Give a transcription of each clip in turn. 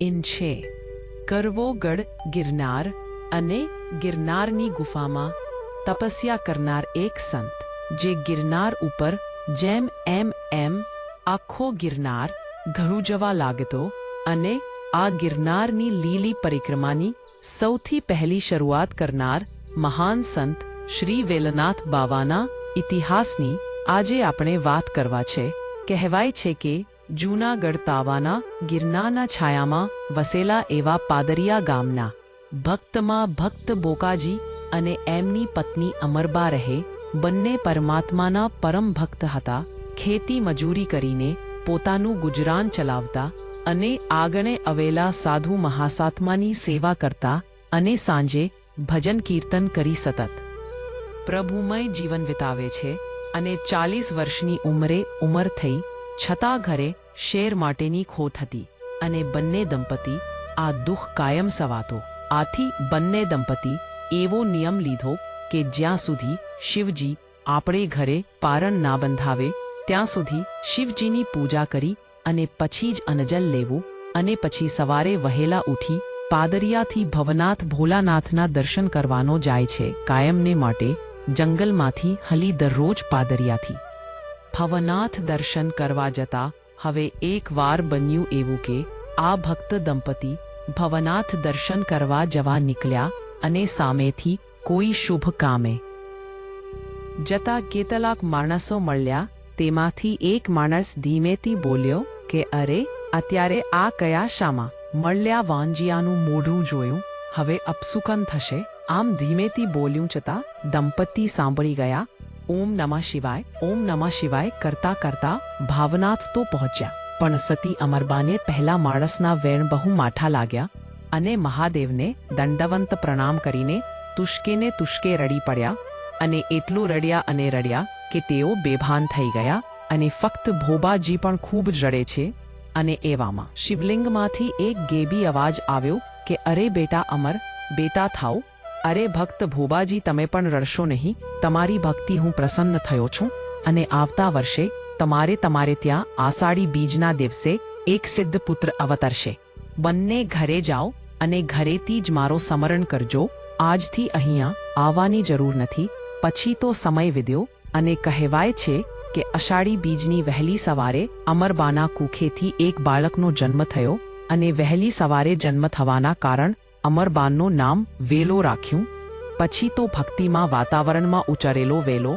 In છે. કરવો ગઢ ગિરનાર અને ગિરનારની ગુફામાં તપસ્યા કરનાર એક સંત, જે ગિરનાર ઉપર જેમ એમ આખો ગિરનાર ઘણું જવા લાગતો અને આ ગિરનારની લીલી પરિક્રમાની સૌથી પહેલી શરૂઆત કરનાર મહાન સંત શ્રી વેલનાથ બાવાના ઇતિહાસની આજે આપણે વાત કરવા છે. કહેવાય છે કે જૂનાગઢ તાવાના ગિરનારના છાયામાં વસેલા એવા પાદરિયા ગામના ભક્તમાં ભક્ત બોકાજી અને એમની પત્ની અમરબા રહે બંને પરમાત્માના પરમ ભક્ત હતા. ખેતી મજૂરી કરીને પોતાનું ગુજરાન ચલાવતા અને આગળ આવેલા સાધુ મહાસાત્માની સેવા કરતા અને સાંજે ભજન કીર્તન કરી સતત પ્રભુમય જીવન વિતાવે છે. અને 40 વર્ષની ઉંમર થઈ છતાં ઘરે શેર માટેની ખોટ હતી અને બંને દંપતી આ દુઃખ કાયમ સવાતો. આથી બંને દંપતી એવો નિયમ લીધો કે જ્યાં સુધી શિવજી આપણે ઘરે પારણ ના બંધાવે ત્યાં સુધી શિવજીની પૂજા કરી અને પછી જ અન્નજલ લેવું અને પછી સવારે વહેલા ઉઠી પાદરિયાથી ભવનાથ ભોલાનાથના દર્શન કરવાનો જાય છે. કાયમને માટે જંગલમાંથી હલી દરરોજ પાદરિયાથી ભવનાથ દર્શન કરવા જતા હવે એક વાર બન્યું એવું કે આ ભક્ત દંપતી ભવનાથ દર્શન કરવા જવા નીકળ્યા અને સામેથી કોઈ શુભ કામે જતા કેટલાક માણસો મળ્યા. તેમાંથી એક માણસ ધીમેથી બોલ્યો કે અરે અત્યારે આ કયા શામાં મળ્યા? વાંજિયાનું મોઢું જોયું હવે અપસુકન થશે આમ ધીમેથી બોલ્યું છતાં દંપતી સાંભળી ગયા. ઓમ નમઃ શિવાય ઓમ નમઃ શિવાય કરતા કરતા ભાવનાથ તો પહોંચ્યા, પણ સતી અમરબાને પહેલા માણસના વેણ બહુ માઠા લાગ્યા અને મહાદેવને દંડવંત પ્રણામ કરીને તુષ્કે રડી પડ્યા. અને એટલું રડ્યા કે તેઓ બેભાન થઈ ગયા અને ફક્ત ભોબાજી પણ ખૂબ જ રડે છે. અને એવામાં શિવલિંગમાંથી એક ગેબી અવાજ આવ્યો કે અરે બેટા અમર, બેટા થાઓ. અરે ભક્ત ભોબાજી, તમે પણ રડશો નહીં. તમારી ભક્તિ હું પ્રસન્ન થયો છું અને આવતા વર્ષે તમારે ત્યાં આષાઢી બીજના દિવસે એક સિદ્ધ પુત્ર અવતરશે. બંને ઘરે જાઓ અને ઘરેથી જ મારો સ્મરણ કરજો. આજથી અહીંયા આવવાની જરૂર નથી. પછી તો સમય વીત્યો અને કહેવાય છે કે અષાઢી બીજની વહેલી સવારે અમરબાના કુખેથી એક બાળકનો જન્મ થયો અને વહેલી સવારે જન્મ થવાના કારણ અમરબાનું નામ વેલો રાખ્યું. પછી તો ભક્તિમાં વાતાવરણમાં ઉચરેલો વેલો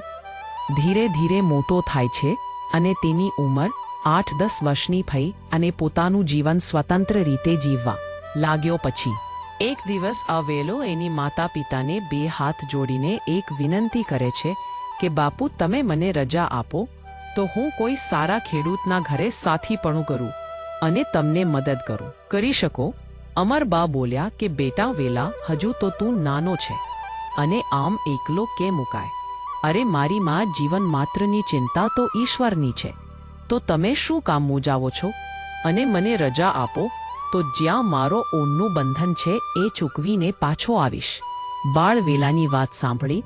ધીરે ધીરે મોટો થાય છે અને તેની ઉંમર 8-10 વર્ષની થઈ અને પોતાનું જીવન સ્વતંત્ર રીતે જીવવા લાગ્યો. પછી એક દિવસ આ વેલો એની માતા પિતાને 2 હાથ જોડીને એક વિનંતી કરે છે કે બાપુ, તમે મને રજા આપો તો હું કોઈ સારા ખેડૂતના ઘરે સાથીપણું કરું અને તમને મદદ કરી શકો. અમરબા બોલ્યા કે બેટા વેલા, હજુ તો તું નાનો છે અને આમ એકલો કેમ મુકાય? અરે મારી માં, જીવન માત્રની ચિંતા તો ઈશ્વરની છે, તો તમે શું કામ મૂંઝાવો છો? અને મને રજા આપો તો જ્યાં મારો ઓનનું બંધન છે એ ચૂકવીને પાછો આવીશ. બાળ વેલાની વાત સાંભળી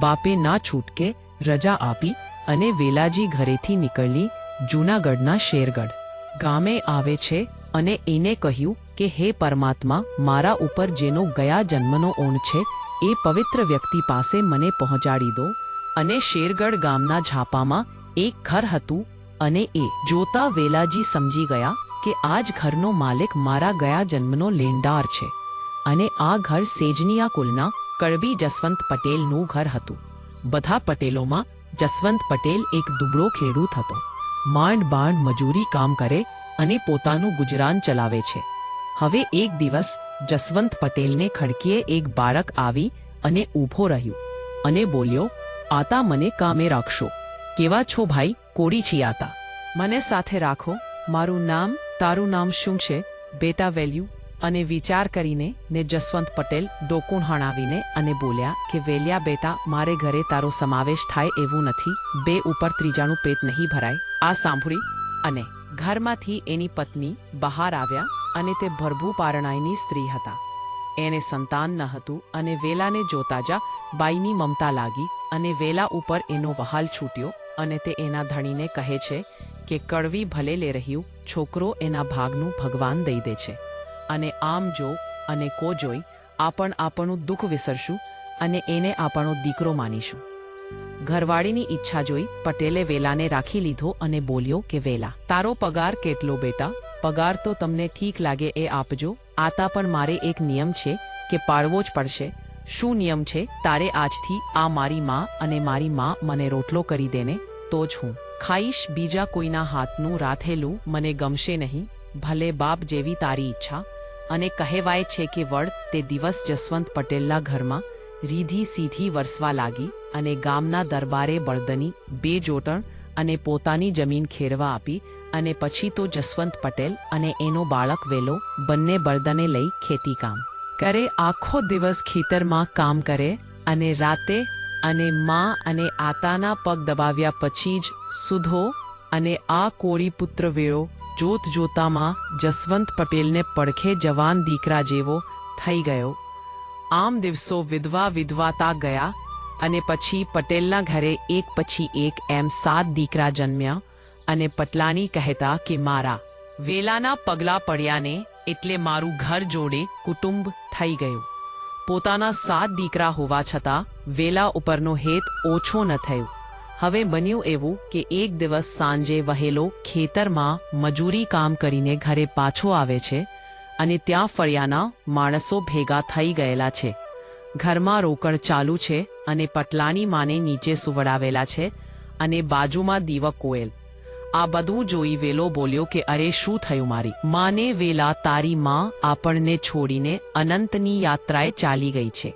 બાપે ના છૂટકે રજા આપી અને વેલાજી ઘરેથી નીકળી જૂનાગઢના શેરગઢ ગામે આવે છે અને એને કહ્યું કે હે પરમાત્મા, મારા ઉપર જેનો ગયા જન્મનો ઓણ છે એ પવિત્ર વ્યક્તિ પાસે મને પહોંચાડી દો. અને શેરગઢ ગામના ઝાપામાં એક ઘર હતું અને એ જોતા વેલાજી સમજી ગયા કે આ જ ઘરનો માલિક મારા ગયા જન્મનો લેણદાર છે. અને આ ઘર સેજનિયા કુલના કડવી જસવંત પટેલનું ઘર હતું. બધા પટેલોમાં જસવંત પટેલ એક દુબળો ખેડૂત હતો. માંડ મજૂરી કામ કરે અને પોતાનું ગુજરાન ચલાવે છે. હવે એક દિવસ જસવંત પટેલને ખડકીએ એક બાળક આવી અને ઊભો રહ્યું અને બોલ્યો, આતા મને કામે રાખશો? કેવા છો ભાઈ? કોડી છીયાતા, મને સાથે રાખો. મારું નામ, તારું નામ શું છે બેટા? વેલ્યુ. અને વિચાર કરીને ને જસવંત પટેલ ડોકું હણાવીને અને બોલ્યા કે વેલ્યા બેટા, મારે ઘરે તારો સમાવેશ થાય એવું નથી. 2 ઉપર ત્રીજાનું પેટ નહીં ભરાય. આ સાંભળી અને ઘરમાંથી એની પત્ની બહાર આવ્યા અને તે ભરભૂ પારણાઈની સ્ત્રી હતા. એને સંતાન ન હતું અને વેલાને જોતા જ બાઈની મમતા લાગી અને વેલા ઉપર એનો વહાલ છૂટ્યો અને તે એના ધણીને કહે છે કે કડવી ભલે લે રહ્યું છોકરો એના ભાગનું ભગવાન દઈ દે છે, અને આમ જો અને કો જોઈ આપણું દુઃખ વિસરશું અને એને આપણો દીકરો માનીશું. ઘરવાળીની ઈચ્છા જોઈ પટેલે વેલાને રાખી લીધો અને બોલ્યો કે વેલા, તારો પગાર કેટલો બેટા? પગાર તો તમને ઠીક લાગે એ આપજો, આતા પણ મારે એક નિયમ છે કે પાળવો જ પડશે. શું નિયમ છે? તારે આજથી આ મારી માં અને મારી માં મને રોટલો કરી દેને તો જ હું ખાઈશ, બીજા કોઈના હાથનું રાંધેલું મને ગમશે નહીં. ભલે બાપ જેવી તારી ઈચ્છા. અને કહેવાય છે કે વળ તે દિવસ જસવંત પટેલના ઘરમાં રીધી સીધી વરસવા લાગી અને ગામના દરબારે બળદની 2 જોટણ અને પોતાની જમીન ખેરવા આપી. અને પછી તો જસવંત પટેલ અને એનો બાળક વેલો બંને બળદને લઈ ખેતી કામ કરે. આખો દિવસ ખેતરમાં કામ કરે અને રાતે અને માં અને આતાના પગ દબાવ્યા પછી જ સુધો. અને આ કોળી પુત્ર વેળો જોત જોતામાં જસવંત પટેલને પડખે જવાન દીકરા જેવો થઈ ગયો. આમ દિવસો વિધવાતા ગયા અને પછી પટેલના ઘરે એક પછી એક એમ 7 દીકરા જન્મ્યા. અને પટલાની કહેતા કે મારા વેલાના પગલા પડ્યા ને એટલે મારું ઘર જોડે કુટુંબ થઈ ગયું. પોતાના 7 દીકરા હોવા છતાં વેલા ઉપરનો હેત ઓછો ન થયો. હવે બન્યું એવું કે એક દિવસ સાંજે વહેલો ખેતરમાં મજૂરી કામ કરીને ઘરે પાછો આવે છે અને ત્યાં ફળિયાના માણસો ભેગા થઈ ગયેલા છે. ઘરમાં રોકડ ચાલુ છે અને પટલાની માને નીચે સુવડાવેલા છે અને બાજુમાં દીવક કોયલ. આ બધું જોઈ વેલો બોલ્યો કે અરે શું થયું મારી માને? વેલા, તારી માં આપણને છોડીને અનંતની યાત્રાએ ચાલી ગઈ છે.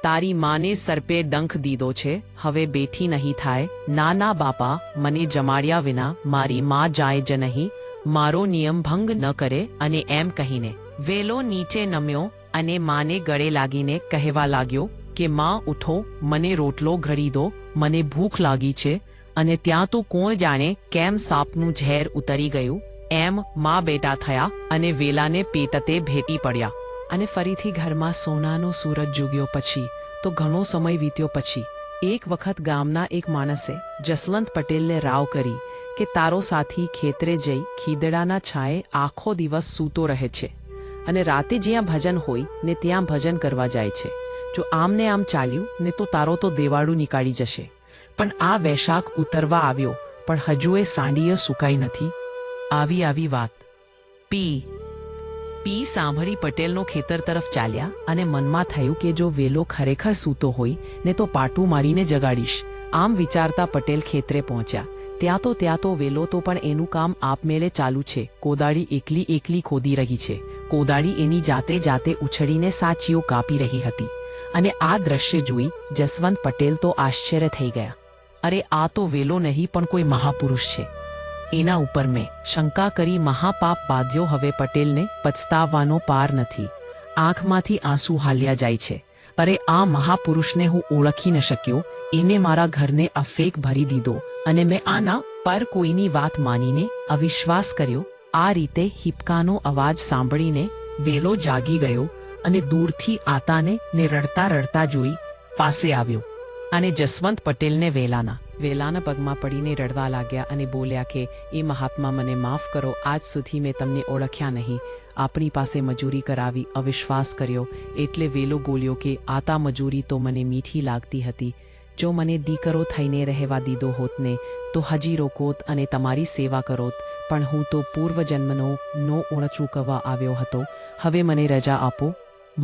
તારી માને સરપે ડંખ દીધો છે, હવે બેઠી નહીં થાય. ના ના બાપા, મને જમાડ્યા વિના મારી માં જાય જ નહીં. મારો નિયમ ભંગ ન કરે. અને એમ કહીને વેલો નીચે નમ્યો અને માને ગળે લાગીને કહેવા લાગ્યો કે માં ઉઠો, મને રોટલો ઘડી દો, મને ભૂખ લાગી છે. અને ત્યાં તો કોણ જાણે કેમ સાપનું ઝેર ઉતરી ગયું એમ માં બેટા થયા અને વેલાને પેટતે ભેટી પડ્યા. અને ફરીથી ઘરમાં સોનાનો સૂરજ જુગ્યો. પછી તો ઘણો સમય વીત્યો. પછી એક વખત ગામના એક માણસે જસવંત પટેલને રાવ કરી કે તારો સાથી ખેતરે જઈ ખીદડાના છાંયે આખો દિવસ સૂતો રહે છે અને રાતે જ્યાં ભજન હોય ને ત્યાં ભજન કરવા જાય છે. જો આમને આમ ચાલ્યું ને તો તારો તો દેવાળું નીકાળી જશે. પણ આ વૈશાખ ઉતરવા આવ્યો પણ હજુએ સાંડીએ સુકાઈ નથી. આવી વાત પી સાંભળી પટેલનો ખેતર તરફ ચાલ્યા અને મનમાં થયું કે જો વેલો ખરેખર સૂતો હોય ને તો પાટું મારીને જગાડીશ. આમ વિચારતા પટેલ ખેતરે પહોંચ્યા. ત્યાં તો વેલો તો પણ એનું કામ આપમેળે ચાલુ છે. કોદાળી એકલી ખોદી રહી છે. કોદાળી એની જાતે ઉછળીને સાચીઓ કાપી રહી હતી. અને આ દ્રશ્ય જોઈ જસવંત પટેલ તો આશ્ચર્ય થઈ ગયા. અરે આ તો વેલો નહીં પણ કોઈ મહાપુરુષ છે. એના ઉપર મેં શંકા કરી મહાપાપ બાંધ્યો. હવે પટેલને પછતાવવાનો પાર નથી. આંખમાંથી આંસુ હાલ્યા જાય છે. અરે આ મહાપુરુષને હું ઓળખી ન શક્યો. એને મારા ઘરને અફેક ભરી દીધો અને મેં આના પર કોઈની વાત માનીને અવિશ્વાસ કર્યો. આ રીતે હિપકાનો અવાજ સાંભળીને વેલો જાગી ગયો અને દૂરથી આતાને ને રડતા જોઈ પાસે આવ્યો અને જસવંત પટેલને વેલાના પગમાં પડીને રડવા લાગ્યા અને બોલ્યા કે એ મહાત્મા, મને માફ કરો. આજ સુધી મેં તમને ઓળખ્યા નહીં. આપણી પાસે મજૂરી કરાવી, અવિશ્વાસ કર્યો. એટલે વેલો બોલ્યો કે આતા મજૂરી તો મને મીઠી લાગતી હતી. જો મને દીકરો થઈને રહેવા દીધો હોત ને તો હજી રોકોત અને તમારી સેવા કરોત. પણ હું તો પૂર્વજન્મનો ઊણ ચૂકવવા આવ્યો હતો. હવે મને રજા આપો.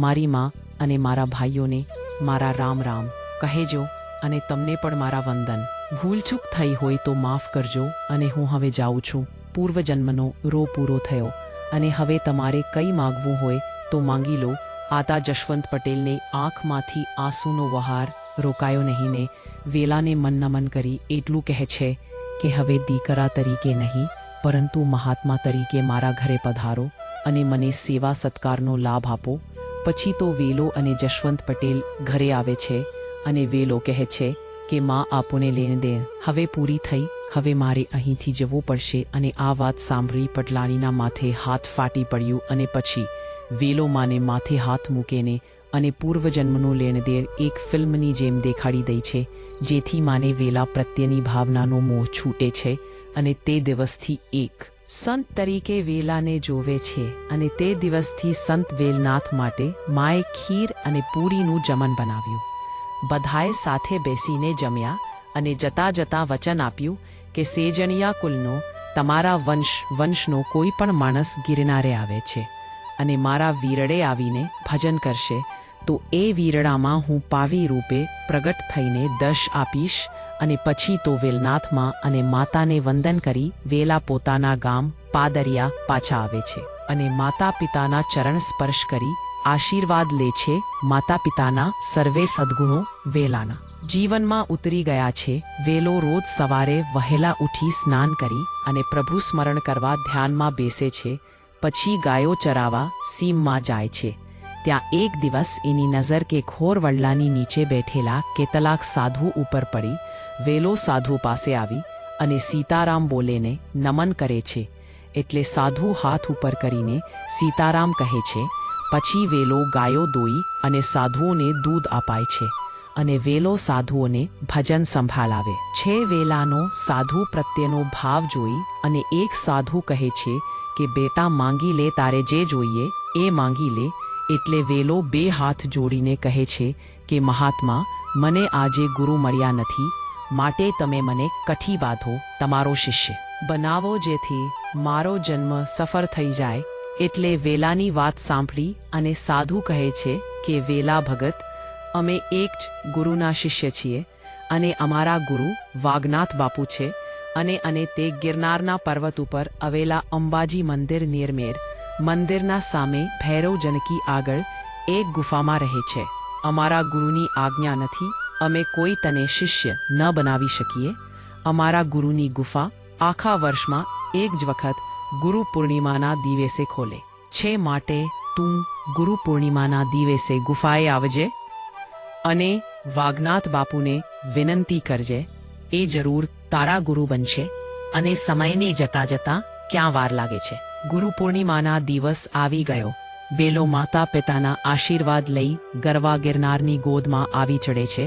મારી માં અને મારા ભાઈઓને મારા રામ રામ કહેજો અને તમને પણ મારા વંદન. ભૂલચૂક થઈ હોય તો માફ કરજો અને હું હવે જાઉં છું. પૂર્વજન્મનો પૂરો થયો અને હવે તમારે કંઈ માગવું હોય તો માંગી લો. આતા જશવંત પટેલને આંખમાંથી આંસુનો વહાર રોકાયો નહીં ને વેલાને મન કરી એટલું કહે છે કે હવે દીકરા તરીકે નહીં પરંતુ મહાત્મા તરીકે મારા ઘરે પધારો અને મને સેવા સત્કારનો લાભ આપો. પછી તો વેલો અને જશવંત પટેલ ઘરે આવે છે અને વેલો કહે છે કે માં આપોને લેણ દેણ હવે પૂરી થઈ. હવે મારે અહીંથી જવું પડશે. અને આ વાત સાંભળી પટલાણીના માથે હાથ ફાટી પડ્યું અને પછી વેલો માને માથે હાથ મૂકેને અને પૂર્વજન્મનો લેણદેણ એક ફિલ્મની જેમ દેખાડી દઈ છે, જેથી માને વેલા પ્રત્યેની ભાવનાનો મોહ છૂટે છે અને તે દિવસથી એક સંત તરીકે વેલાને જોવે છે અને તે દિવસથી સંત વેલનાથ માટે માએ ખીર અને પૂરીનું જમણ બનાવ્યું। બધાએ સાથે બેસીને જમ્યા અને જતા જતા વચન આપ્યું કે સેજણિયા કુલનો તમારા વંશનો કોઈ પણ માણસ ગિરનારે આવે છે અને મારા વીરડે આવીને ભજન કરશે તો એ વીરડામાં હું પાવી રૂપે પ્રગટ થઈને દર્શ આપીશ અને પછી તો વેલનાથમાં અને માતાને વંદન કરી વેલા પોતાના ગામ પાદરિયા પાછા આવે છે અને માતા પિતાના ચરણ સ્પર્શ કરી આશીર્વાદ લે છે। માતા પિતાના સર્વે સદ્ગુણો વેલાના જીવનમાં ઉતરી ગયા છે। વેલો રોજ સવારે વહેલા ઉઠી સ્નાન કરી અને પ્રભુ સ્મરણ કરવા ધ્યાનમાં બેસે છે, પછી ગાયો ચરાવવા સીમમાં જાય છે। ત્યાં એક દિવસ એની નજર કે ઘોર વડલાની નીચે બેઠેલા કેટલાક સાધુ ઉપર પડી। વેલો સાધુ પાસે આવી અને સીતારામ બોલેને નમન કરે છે એટલે સાધુ હાથ ઉપર કરીને સીતારામ કહે છે। પછી વેલો ગાયો દોઈ અને સાધુઓને દૂધ અપાય છે અને વેલો સાધુઓને ભજન સંભાળાવે છે। વેલાનો સાધુ પ્રત્યેનો ભાવ જોઈ અને એક સાધુ કહે છે કે બેટા માંગી લે, તારે જે જોઈએ એ માંગી લે। એટલે વેલો બે હાથ જોડીને કહે છે કે મહાત્મા, મને આજે ગુરુ મળ્યા નથી, માટે તમે મને કઠી બાંધો, તમારો શિષ્ય બનાવો જેથી મારો જન્મ સફળ થઈ જાય। એટલે વેલાની વાત સાંભળી અને સાધુ કહે છે કે વેલા ભગત, અમે એક જ ગુરુના શિષ્ય છીએ અને અમારા ગુરુ વાગનાથ બાપુ છે અને તે ગિરનારના પર્વત ઉપર આવેલા અંબાજી મંદિર નિર્મેર મંદિરના સામે ભૈરવ જનકી આગળ એક ગુફામાં રહે છે। અમારા ગુરુની આજ્ઞા નથી, અમે કોઈ તને શિષ્ય ન બનાવી શકીએ। અમારા ગુરુની ગુફા આખા વર્ષમાં એક જ વખત ગુરુ પૂર્ણિમાના દિવસે ખોલે છે, માટે તું ગુરુ પૂર્ણિમાના દિવસે ગુફાએ આવજે અને વાગનાથ બાપુને વિનંતી કરજે, એ જરૂર તારા ગુરુ બનશે અને સમયને જતા જતા ક્યાં વાર લાગે છે। ગુરુ પૂર્ણિમાના દિવસ આવી ગયો। વેલો માતા પિતાના આશીર્વાદ લઈ ગરવા ગિરનારની ગોદમાં આવી ચડે છે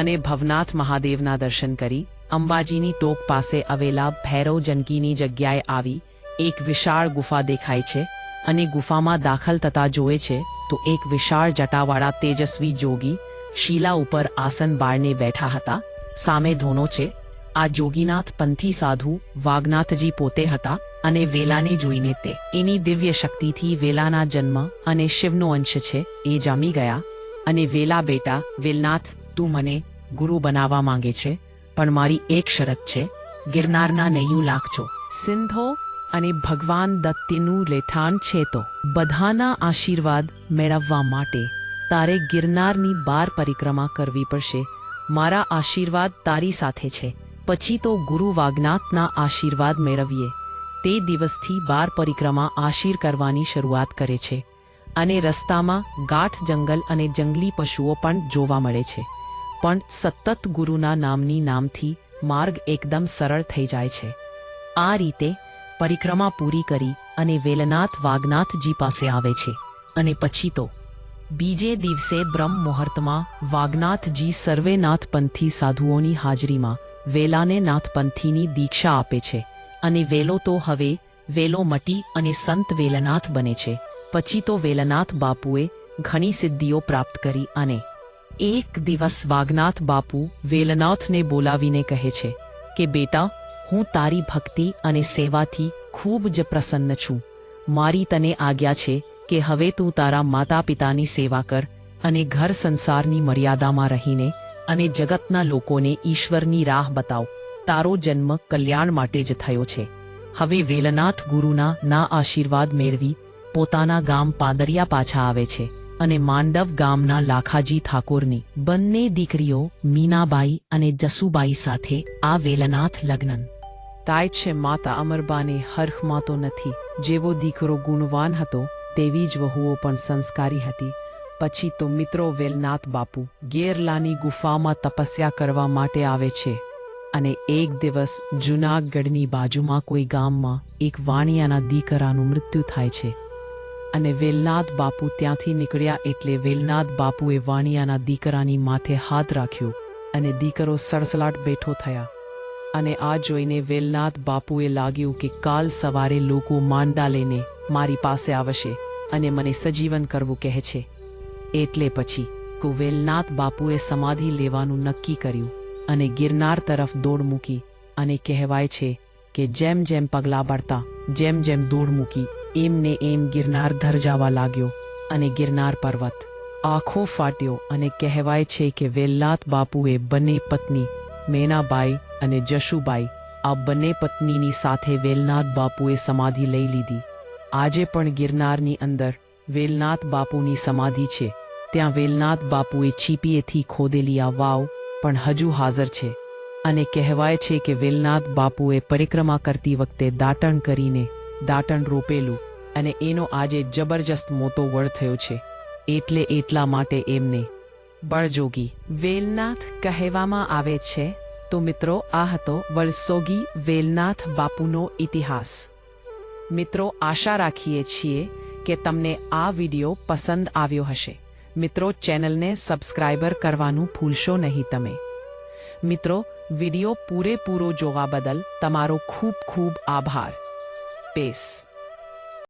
અને ભવનાથ મહાદેવના દર્શન કરી અંબાજીની ટોક પાસે આવેલા ભૈરવ જનકીની જગ્યાએ આવી એક વિશાળ ગુફા દેખાય છે અને ગુફામાં દાખલ થતા જોવે છે તો એક વિશાળ જટાવાળા તેજસ્વી જોગી શીલા ઉપર આસન બાળને બેઠા હતા। સામે ધોનો છે। આ જોગીનાથ પંથી સાધુ વાગનાથજી પોતે હતા અને વેલાને જોઈને તે એની દિવ્ય શક્તિથી વેલાના જન્મ અને શિવનો અંશ છે એ જામી ગયા અને વેલા બેટા વેલનાથ, તું મને ગુરુ બનાવવા માંગે છે, પણ મારી એક શરત છે, ગિરનારના નૈયું લાખજો સિંધો અને ભગવાન દત્તનું રહેઠાણ છે, તો બધાના આશીર્વાદ મેળવવા માટે તારે ગિરનારની 12 પરિક્રમા કરવી પડશે। મારા આશીર્વાદ તારી સાથે છે, પછી તો ગુરુ વાગનાથના આશીર્વાદ મેળવીએ। તે દિવસથી 12 પરિક્રમા આશીર કરવાની શરૂઆત કરે છે અને રસ્તામાં ગાઢ જંગલ અને જંગલી પશુઓ પણ જોવા મળે છે, પણ સતત ગુરુના નામથી માર્ગ એકદમ સરળ થઈ જાય છે। આ રીતે પરિક્રમા પૂરી કરી અને વેલનાથ વાગનાથજી પાસે આવે છે અને પછી તો બીજે દિવસે બ્રહ્મ મુહૂર્તમાં વાગનાથજી સર્વે નાથપંથી સાધુઓની હાજરીમાં વેલાને નાથપંથીની દીક્ષા આપે છે અને વેલો તો હવે વેલો મટી અને સંત વેલનાથ બને છે। પછી તો વેલનાથ બાપુએ ઘણી સિદ્ધિઓ પ્રાપ્ત કરી અને એક દિવસ વાગનાથ બાપુ વેલનાથને બોલાવીને કહે છે કે બેટા, હું તારી ભક્તિ અને સેવાથી ખૂબ જ પ્રસન્ન છું। મારી તને આજ્ઞા છે કે હવે તું તારા માતા પિતાની સેવા કર અને ઘર સંસારની મર્યાદામાં રહીને અને જગતના લોકોને ઈશ્વરની રાહ બતાવ। તારો જન્મ કલ્યાણ માટે જ થયો છે। હવે વેલનાથ ગુરુના આશીર્વાદ મેળવી પોતાના ગામ પાદરિયા પાછા આવે છે અને માંડવ ગામના લાખાજી ઠાકોરની બંને દીકરીઓ મીનાબાઈ અને જસુબાઈ સાથે આ વેલનાથ લગ્ન થાય છે। માતા અમરબાને હર્ષમાં તો નથી, જેવો દીકરો ગુણવાન હતો તેવી જ વહુઓ પણ સંસ્કારી હતી। પછી તો મિત્રો વેલનાથ બાપુ ગેરલાની ગુફામાં તપસ્યા કરવા માટે આવે છે અને એક દિવસ જૂનાગઢની બાજુમાં કોઈ ગામમાં એક વાણિયાના દીકરાનું મૃત્યુ થાય છે અને વેલનાથ બાપુ ત્યાંથી નીકળ્યા એટલે વેલનાથ બાપુએ વાણિયાના દીકરાની માથે હાથ રાખ્યો અને દીકરો સડસડાટ બેઠો થયા અને આ જોઈને વેલનાથ બાપુએ લાગ્યું કે કાલ સવારે લોકો માંડા લઈને મારી પાસે આવશે અને મને સજીવન કરવું કહે છે. એટલે પછી વેલનાથ બાપુએ સમાધિ લેવાનું નક્કી કર્યું અને ગિરનાર તરફ દોડ મૂકી. અને કહેવાય છે કે જેમ જેમ પગલાં પડતા, જેમ જેમ દોડ મૂકી, એમને એમ ગિરનાર ધરજાવા લાગ્યો અને ગિરનાર પર્વત આખો ફાટ્યો. અને કહેવાય છે કે વેલનાથ બાપુએ બંને પત્ની મેનાબાઈ અને જશુબાઈ, આ બંને પત્નીની સાથે વેલનાથ બાપુએ સમાધિ લઈ લીધી. આજે પણ ગિરનારની અંદર વેલનાથ બાપુની સમાધિ છે. ત્યાં વેલનાથ બાપુએ ચીપીએથી ખોદેલી આ વાવ પણ હજુ હાજર છે. અને કહેવાય છે કે વેલનાથ બાપુએ પરિક્રમા કરતી વખતે દાટણ કરીને દાટણ રોપેલું અને એનો આજે જબરજસ્ત મોટો વડ થયો છે. એટલે એટલા માટે એમને બળજોગી વેલનાથ કહેવામાં આવે છે. તો મિત્રો, આ હતો વળસોગી વેલનાથ બાપુનો ઇતિહાસ. મિત્રો, આશા રાખીએ છીએ કે તમને આ વિડિયો પસંદ આવ્યો હશે. મિત્રો, ચેનલને સબસ્ક્રાઇબર કરવાનું ભૂલશો નહીં તમે. મિત્રો, વિડિયો પૂરેપૂરો જોવા બદલ તમારો ખૂબ ખૂબ આભાર. પેસ.